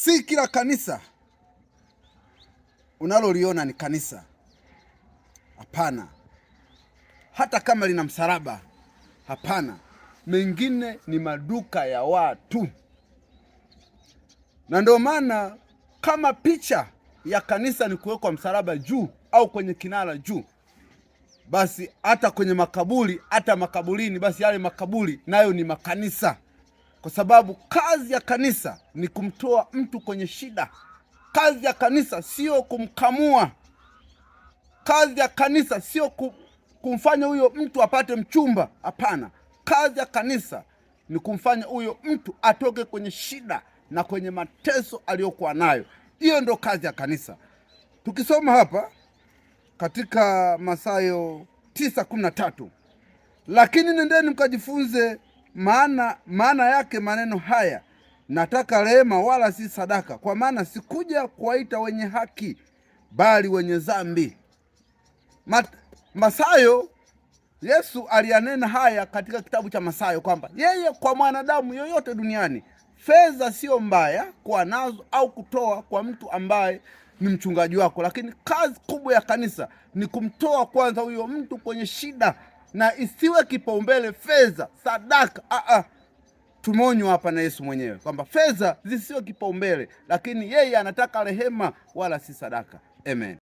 Si kila kanisa unaloliona ni kanisa. Hapana. Hata kama lina msalaba, hapana. Mengine ni maduka ya watu. Na ndio maana kama picha ya kanisa ni kuwekwa msalaba juu au kwenye kinara juu, basi hata kwenye makaburi, hata makaburini, basi yale makaburi nayo ni makanisa. Kwa sababu kazi ya kanisa ni kumtoa mtu kwenye shida. Kazi ya kanisa sio kumkamua. Kazi ya kanisa sio kumfanya huyo mtu apate mchumba. Hapana. Kazi ya kanisa ni kumfanya huyo mtu atoke kwenye shida na kwenye mateso aliyokuwa nayo. Hiyo ndio kazi ya kanisa. Tukisoma hapa katika Mathayo 9:13, lakini nendeni mkajifunze maana yake maneno haya, nataka rehema wala si sadaka, kwa maana sikuja kuwaita wenye haki bali wenye dhambi. Mathayo, Yesu aliyanena haya katika kitabu cha Mathayo kwamba yeye kwa mwanadamu yoyote duniani, fedha sio mbaya kuwa nazo au kutoa kwa mtu ambaye ni mchungaji wako, lakini kazi kubwa ya kanisa ni kumtoa kwanza huyo mtu kwenye shida, na isiwe kipaumbele fedha, sadaka. Tumeonywa hapa na Yesu mwenyewe kwamba fedha zisiwe kipaumbele, lakini yeye anataka rehema wala si sadaka. Amen.